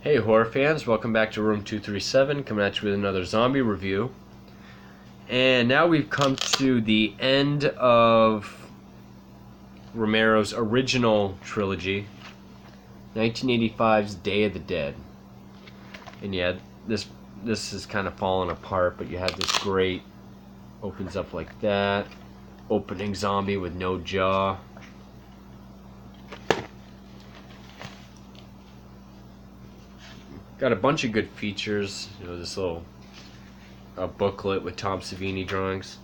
Hey horror fans, welcome back to Room 237, coming at you with another zombie review. And now we've come to the end of Romero's original trilogy, 1985's Day of the Dead. And yeah, this is kind of falling apart, but you have this great, opens up like that, opening zombie with no jaw. Got a bunch of good features, this little booklet with Tom Savini drawings.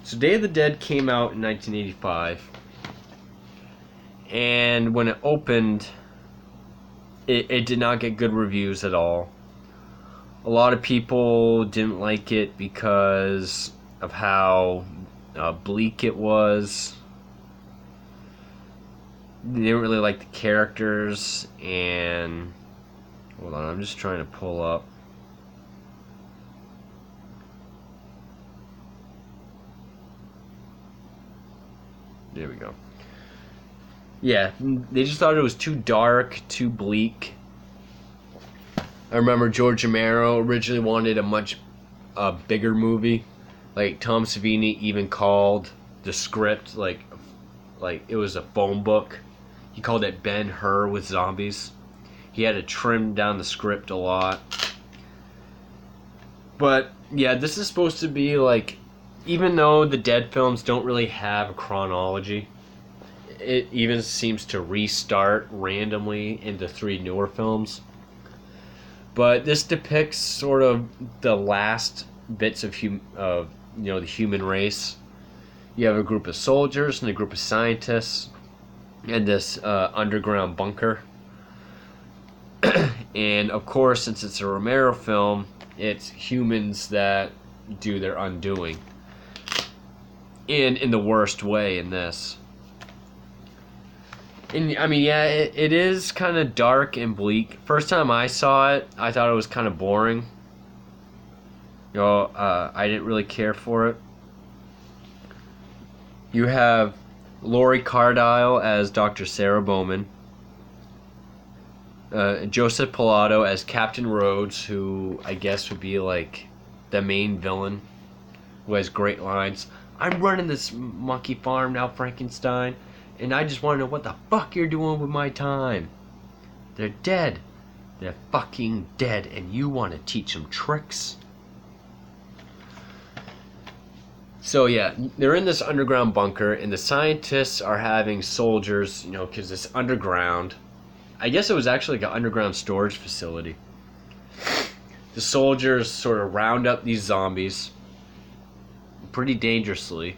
So Day of the Dead came out in 1985, and when it opened, it did not get good reviews at all. A lot of people didn't like it because of how bleak it was. They didn't really like the characters, and hold on, I'm just trying to pull up. There we go. Yeah, they just thought it was too dark, too bleak. I remember George Romero originally wanted a much bigger movie. Like Tom Savini even called the script like it was a phone book. He called it Ben-Hur with zombies. He had to trim down the script a lot. But yeah, this is supposed to be like, even though the Dead films don't really have a chronology, it even seems to restart randomly into three newer films. But this depicts sort of the last bits of the human race. You have a group of soldiers and a group of scientists in this underground bunker. And of course, since it's a Romero film, it's humans that do their undoing. And in the worst way in this. And I mean, yeah, it is kind of dark and bleak. First time I saw it, I thought it was kind of boring. I didn't really care for it. You have Laurie Cardile as Dr. Sarah Bowman. Joseph Pilato as Captain Rhodes, who I guess would be like the main villain, who has great lines. I'm running this monkey farm now, Frankenstein, and I just want to know what the fuck you're doing with my time. They're dead. They're fucking dead, and you want to teach them tricks? So yeah, they're in this underground bunker, and the scientists are having soldiers, because it's underground. I guess it was actually like an underground storage facility. The soldiers sort of round up these zombies pretty dangerously.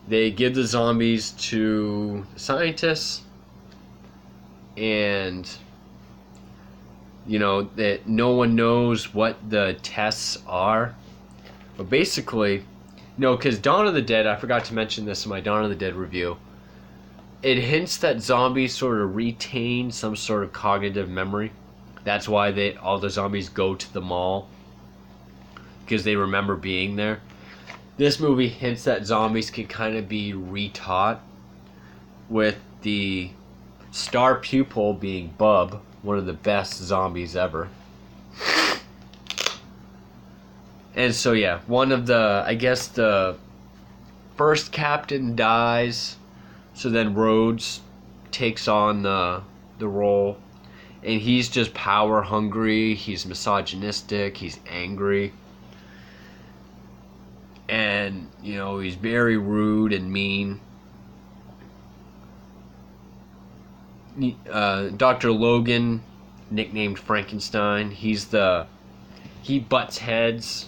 They give the zombies to the scientists, and that no one knows what the tests are. But basically, because Dawn of the Dead, I forgot to mention this in my Dawn of the Dead review, it hints that zombies sort of retain some sort of cognitive memory. That's why all the zombies go to the mall, because they remember being there. This movie hints that zombies can kind of be retaught, with the star pupil being Bub, one of the best zombies ever. And so yeah, the first captain dies. So then Rhodes takes on the role, and he's just power hungry, he's misogynistic, he's angry, and he's very rude and mean. Dr. Logan, nicknamed Frankenstein, he butts heads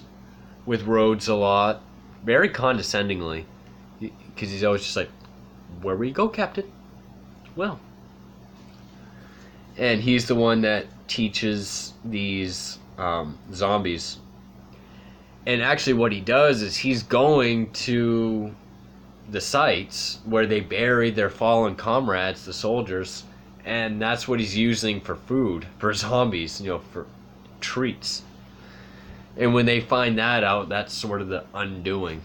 with Rhodes a lot, very condescendingly, because he's always just like, where will you go, Captain? Well. And he's the one that teaches these zombies. And actually what he does is he's going to the sites where they bury their fallen comrades, the soldiers, and that's what he's using for food, for zombies, for treats. And when they find that out, that's sort of the undoing.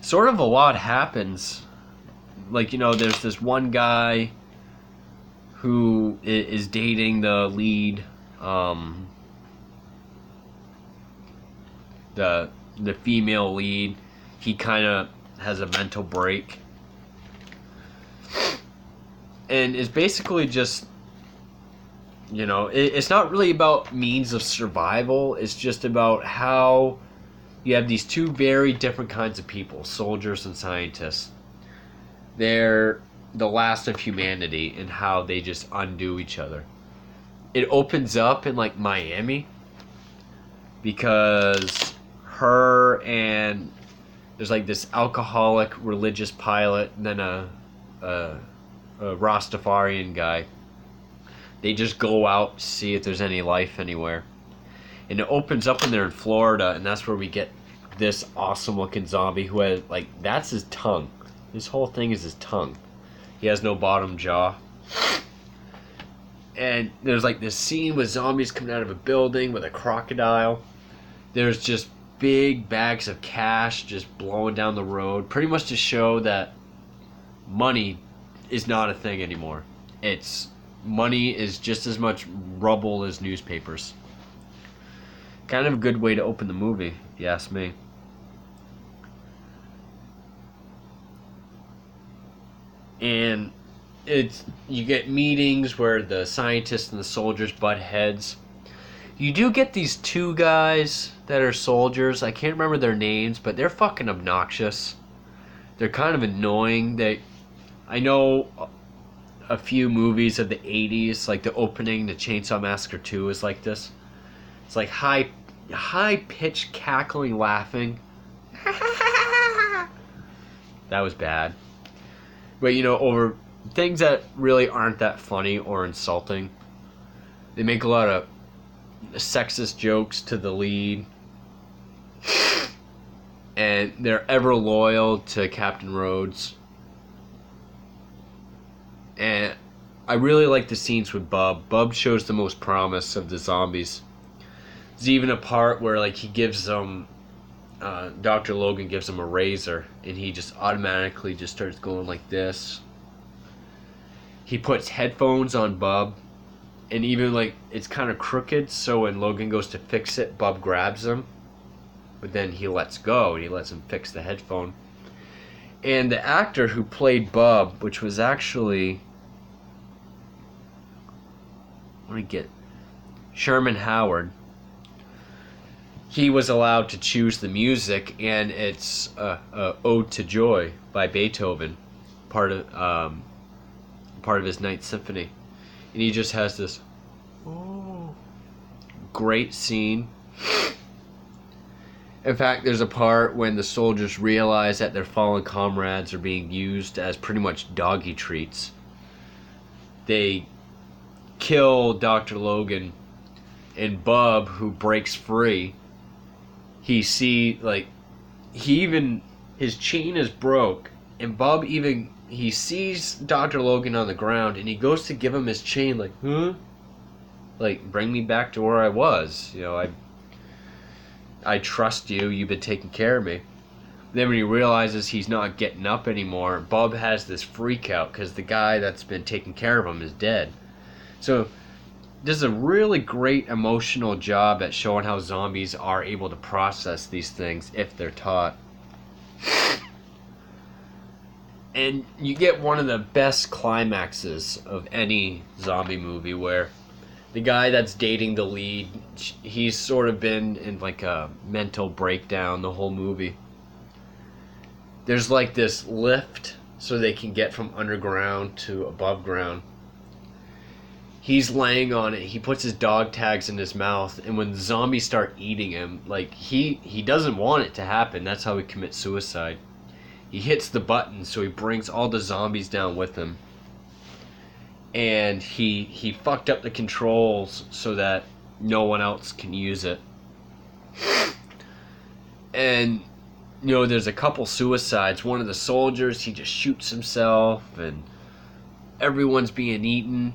Sort of a lot happens. Like, there's this one guy who is dating the lead, the female lead. He kind of has a mental break, and it's basically just, it's not really about means of survival. It's just about how you have these two very different kinds of people, soldiers and scientists. They're the last of humanity, and how they just undo each other. It opens up in like Miami, because her and there's like this alcoholic religious pilot, and then a Rastafarian guy. They just go out to see if there's any life anywhere. And it opens up in there in Florida, and that's where we get this awesome looking zombie who has, like, that's his tongue. His whole thing is his tongue. He has no bottom jaw. And there's like this scene with zombies coming out of a building with a crocodile. There's just big bags of cash just blowing down the road, pretty much to show that money is not a thing anymore. Money is just as much rubble as newspapers. Kind of a good way to open the movie, if you ask me. And you get meetings where the scientists and the soldiers butt heads. You do get these two guys that are soldiers. I can't remember their names, but they're fucking obnoxious. They're kind of annoying. I know a few movies of the 80s, like the opening to Chainsaw Massacre 2 is like this. It's like high-pitched cackling laughing. That was bad. But, over things that really aren't that funny or insulting, they make a lot of sexist jokes to the lead. And they're ever loyal to Captain Rhodes. And I really like the scenes with Bub. Bub shows the most promise of the zombies. There's even a part where, like, he gives them, Dr. Logan gives him a razor, and he just automatically just starts going like this. He puts headphones on Bub, and even, like, it's kind of crooked, so when Logan goes to fix it, Bub grabs him, but then he lets go, and he lets him fix the headphone. And the actor who played Bub, which was actually, Sherman Howard, he was allowed to choose the music, and it's Ode to Joy by Beethoven, part of his Ninth Symphony. And he just has this great scene. In fact, there's a part when the soldiers realize that their fallen comrades are being used as pretty much doggy treats. They kill Dr. Logan, and Bub, who breaks free, his chain is broke, and Bub he sees Dr. Logan on the ground, and he goes to give him his chain, like, huh? Like, bring me back to where I was. I trust you. You've been taking care of me. Then when he realizes he's not getting up anymore, Bub has this freak out because the guy that's been taking care of him is dead. So does a really great emotional job at showing how zombies are able to process these things if they're taught. And you get one of the best climaxes of any zombie movie where the guy that's dating the lead, he's sort of been in like a mental breakdown the whole movie. There's like this lift so they can get from underground to above ground. He's laying on it. He puts his dog tags in his mouth, and when the zombies start eating him, like he doesn't want it to happen. That's how he commits suicide. He hits the button, so he brings all the zombies down with him. And he fucked up the controls so that no one else can use it. And there's a couple suicides. One of the soldiers, he just shoots himself, and everyone's being eaten.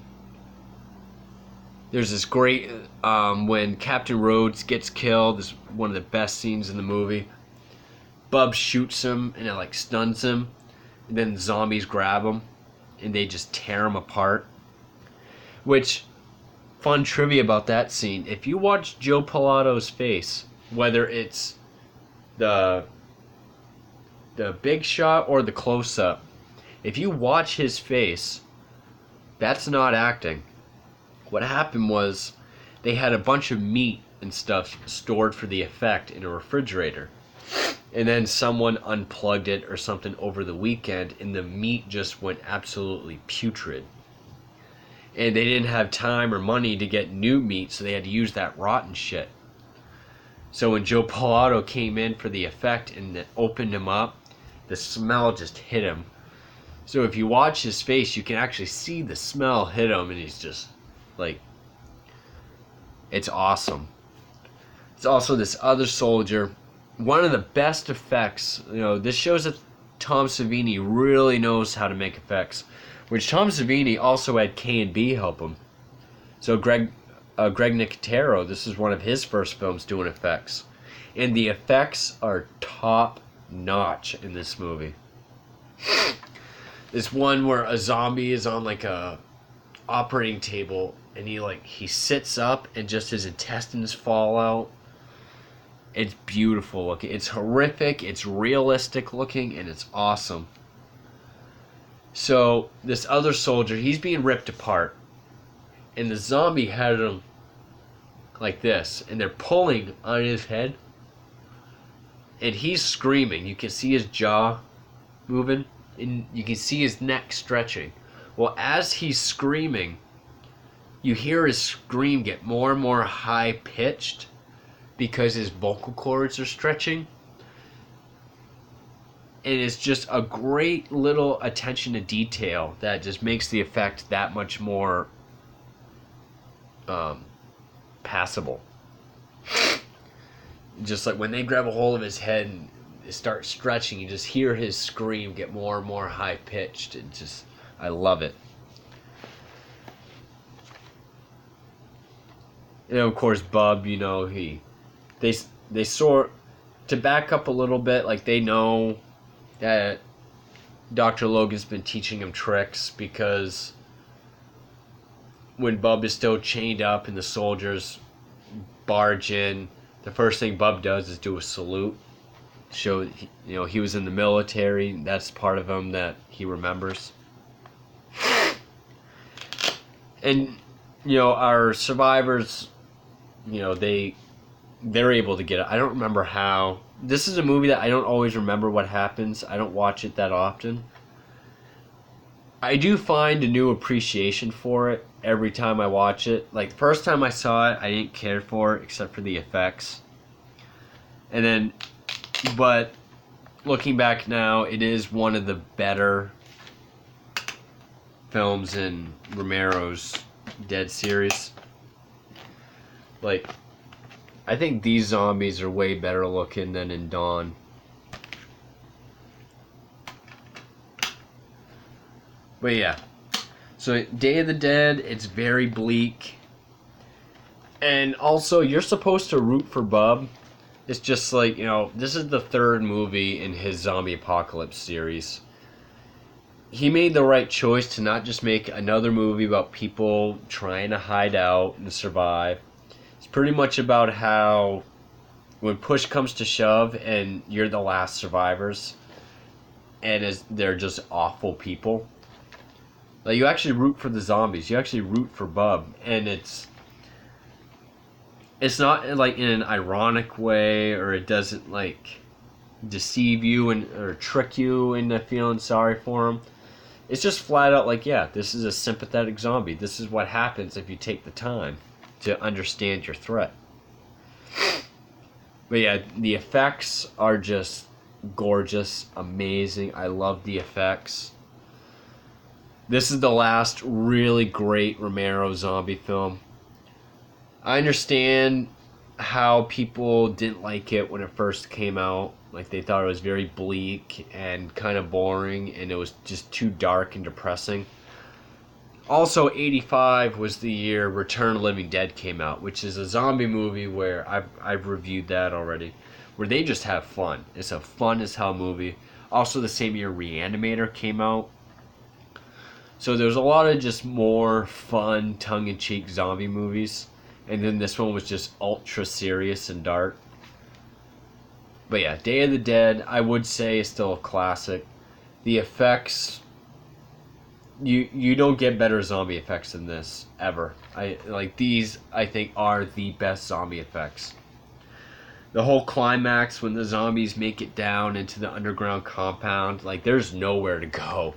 There's this great when Captain Rhodes gets killed. This is one of the best scenes in the movie. Bub shoots him, and it like stuns him, and then zombies grab him, and they just tear him apart. Which, fun trivia about that scene, if you watch Joe Pilato's face, whether it's the big shot or the close-up, if you watch his face, that's not acting. What happened was they had a bunch of meat and stuff stored for the effect in a refrigerator. And then someone unplugged it or something over the weekend, and the meat just went absolutely putrid. And they didn't have time or money to get new meat, so they had to use that rotten shit. So when Joe Pilato came in for the effect and opened him up, the smell just hit him. So if you watch his face, you can actually see the smell hit him, and he's just like, it's awesome. It's also this other soldier. One of the best effects, this shows that Tom Savini really knows how to make effects. Which Tom Savini also had K&B help him. So Greg Nicotero, this is one of his first films doing effects. And the effects are top notch in this movie. This one where a zombie is on like a operating table, and he sits up and just his intestines fall out. It's beautiful looking. It's horrific, it's realistic looking, and it's awesome. So this other soldier, he's being ripped apart, and the zombie had him like this, and they're pulling on his head, and he's screaming. You can see his jaw moving, and you can see his neck stretching. Well, as he's screaming, you hear his scream get more and more high pitched because his vocal cords are stretching. And it's just a great little attention to detail that just makes the effect that much more passable. Just like when they grab a hold of his head and start stretching, you just hear his scream get more and more high pitched. I love it. And of course, Bub, they sort, to back up a little bit, like they know that Dr. Logan's been teaching him tricks, because when Bub is still chained up and the soldiers barge in, the first thing Bub does is do a salute. Show, he was in the military. That's part of him that he remembers. And, our survivors, they're able to get it. I don't remember how. This is a movie that I don't always remember what happens. I don't watch it that often. I do find a new appreciation for it every time I watch it. Like, the first time I saw it, I didn't care for it except for the effects. But looking back now, it is one of the better films in Romero's Dead series. Like, I think these zombies are way better looking than in Dawn. But yeah. So Day of the Dead, it's very bleak. And also, you're supposed to root for Bub. It's just like, this is the third movie in his zombie apocalypse series. He made the right choice to not just make another movie about people trying to hide out and survive. It's pretty much about how when push comes to shove and you're the last survivors, and they're just awful people. Like, you actually root for the zombies. You actually root for Bub, and it's not like in an ironic way, or it doesn't like deceive you or trick you into feeling sorry for him. It's just flat out like, yeah, this is a sympathetic zombie. This is what happens if you take the time to understand your threat. But yeah, the effects are just gorgeous, amazing. I love the effects. This is the last really great Romero zombie film. I understand how people didn't like it when it first came out. Like, they thought it was very bleak and kind of boring, and it was just too dark and depressing. Also, 85 was the year Return of the Living Dead came out, which is a zombie movie where I've reviewed that already, where they just have fun. It's a fun as hell movie. Also, the same year Reanimator came out. So there's a lot of just more fun, tongue-in-cheek zombie movies. And then this one was just ultra serious and dark. But yeah, Day of the Dead, I would say, is still a classic. The effects, you don't get better zombie effects than this ever. These I think are the best zombie effects. The whole climax when the zombies make it down into the underground compound, like there's nowhere to go.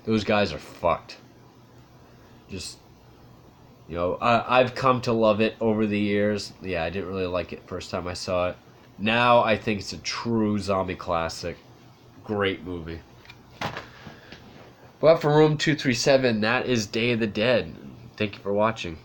Those guys are fucked. Just, I've come to love it over the years. Yeah, I didn't really like it first time I saw it. Now I think it's a true zombie classic. Great movie. Well, for Room 237, that is Day of the Dead. Thank you for watching.